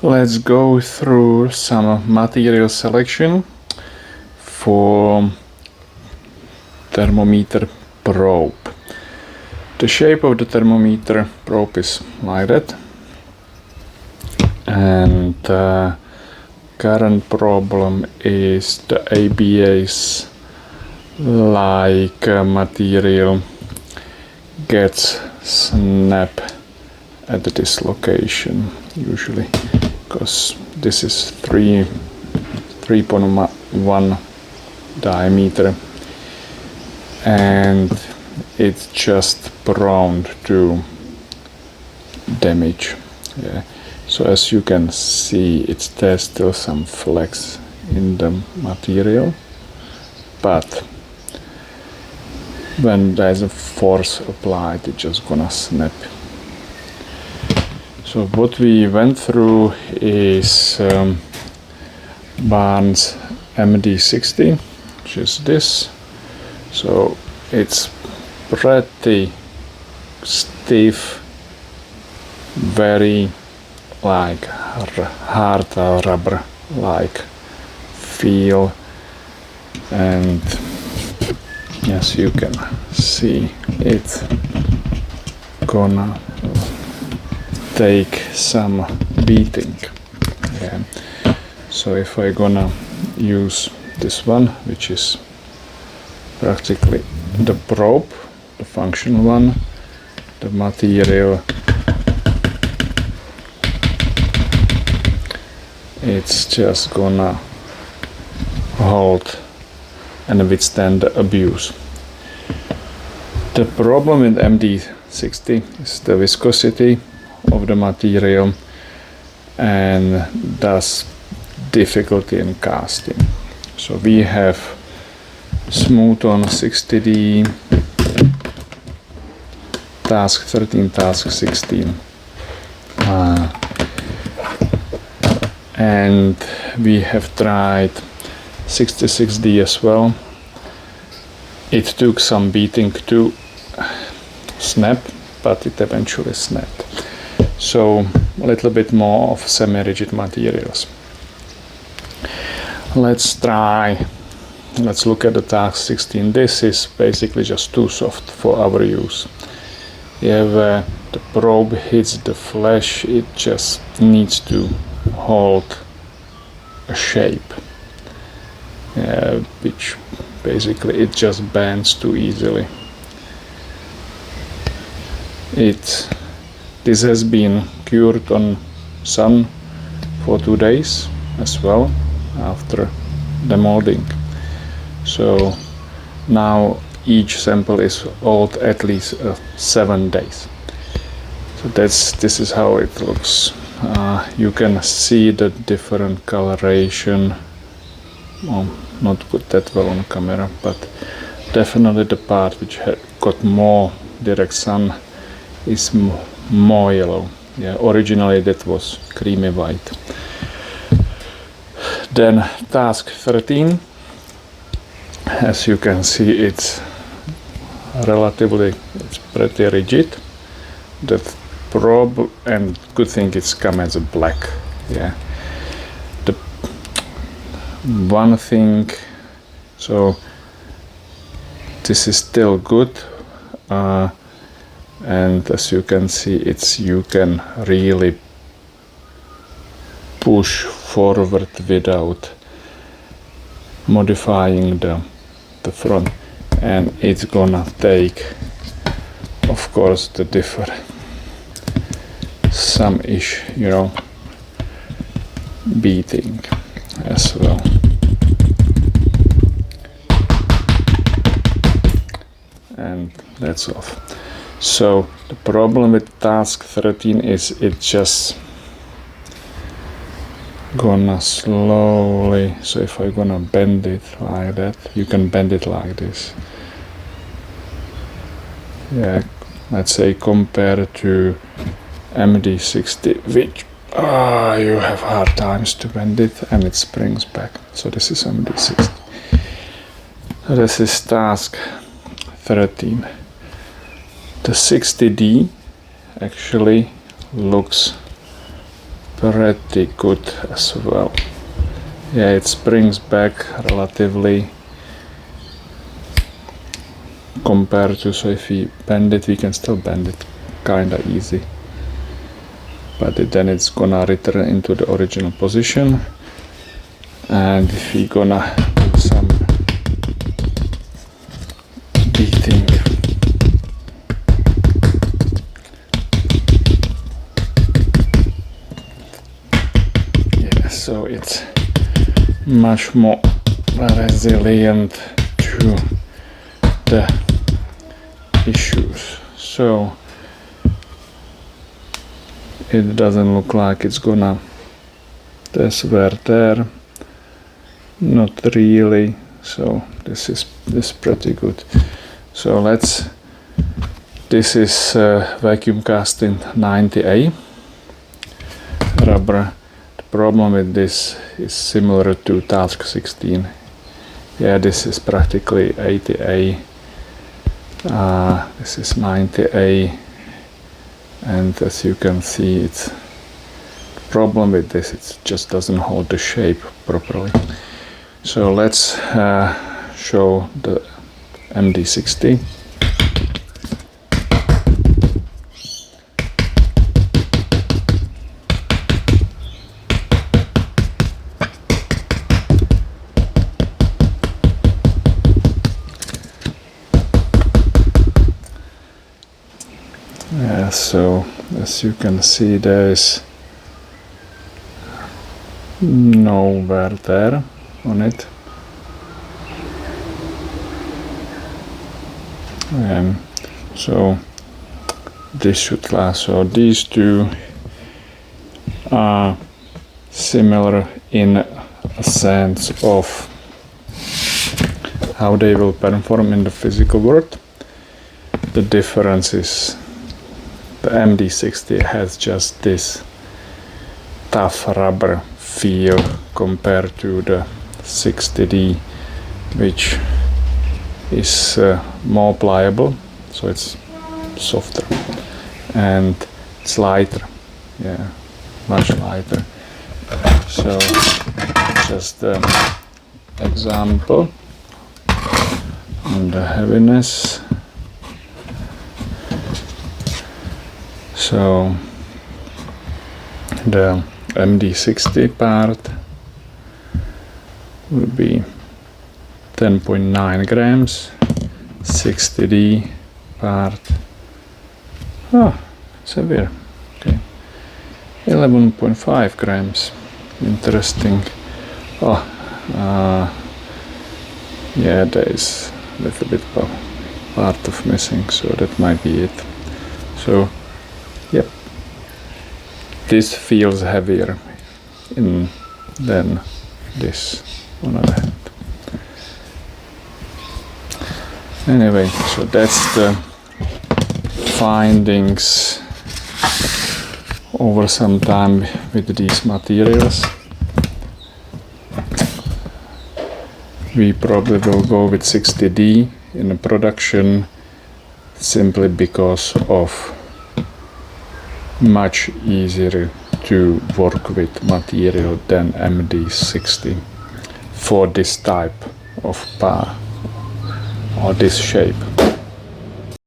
Let's go through some material selection for thermometer probe. The shape of the thermometer probe is like that, and the current problem is the ABS like material gets snap at this location usually, because this is 3.1 diameter and it's just prone to damage. Yeah. So as you can see, there's still some flex in the material, but when there's a force applied, it's just gonna snap. So what we went through is Barnes MD60, which is this. So it's pretty stiff, very like hard rubber like feel, and as you can see, it's gonna take some beating. Yeah. So if I gonna use this one, which is practically the probe, the functional one, the material, it's just gonna hold and withstand the abuse. The problem with MD60 is the viscosity of the material and thus difficulty in casting. So we have smooth on 60D, task 13, task 16. And we have tried 66D as well. It took some beating to snap, but it eventually snapped. So a little bit more of semi-rigid materials. Let's look at the task 16. This is basically just too soft for our use. Yeah, where the probe hits the flesh, it just needs to hold a shape, which basically it just bends too easily. This has been cured on sun for 2 days as well after demolding. So now each sample is old at least 7 days. So this is how it looks. You can see the different coloration. Well, not put that well on camera, but definitely the part which got more direct sun is more yellow. Yeah, originally that was creamy white. Then task 13, as you can see, it's pretty rigid. The probe, and good thing it's come as a black. Yeah. The one thing, so this is still good, and as you can see, you can really push forward without modifying the front, and it's gonna take, of course, the different some-ish, beating as well. And that's off. So the problem with task 13 is it just gonna slowly, so if I gonna bend it like that, you can bend it like this. Yeah, let's say compared to MD60, which you have hard times to bend it and it springs back. So this is MD60. So this is task 13. The 60D actually looks pretty good as well. Yeah, it springs back relatively compared to, so if we bend it, we can still bend it kinda easy, but then it's gonna return into the original position. And if we gonna do some beating, yeah, so it's much more resilient to the issues. So it doesn't look like it's gonna, there's wear there, not really. So this is pretty good. So this is vacuum casting 90A rubber. The problem with this is similar to Task 16. Yeah, this is practically 80A. This is 90A, and as you can see, it's the problem with this, it just doesn't hold the shape properly. So let's show the MD60. Yeah, so as you can see, there is no wear there on it. So this should last. So these two are similar in a sense of how they will perform in the physical world. The difference is the MD60 has just this tough rubber feel compared to the 60D, which is more pliable, so it's softer and it's lighter, yeah, much lighter. So just an example on the heaviness. So the MD60 part will be 10.9 grams, 60D part, severe, okay, 11.5 grams, interesting. Yeah, there is a little bit of part of missing, so that might be it. So yep, this feels heavier than this on the other hand. Anyway, so that's the findings over some time with these materials. We probably will go with 60D in the production simply because of much easier to work with material than MD60 for this type of bar or this shape.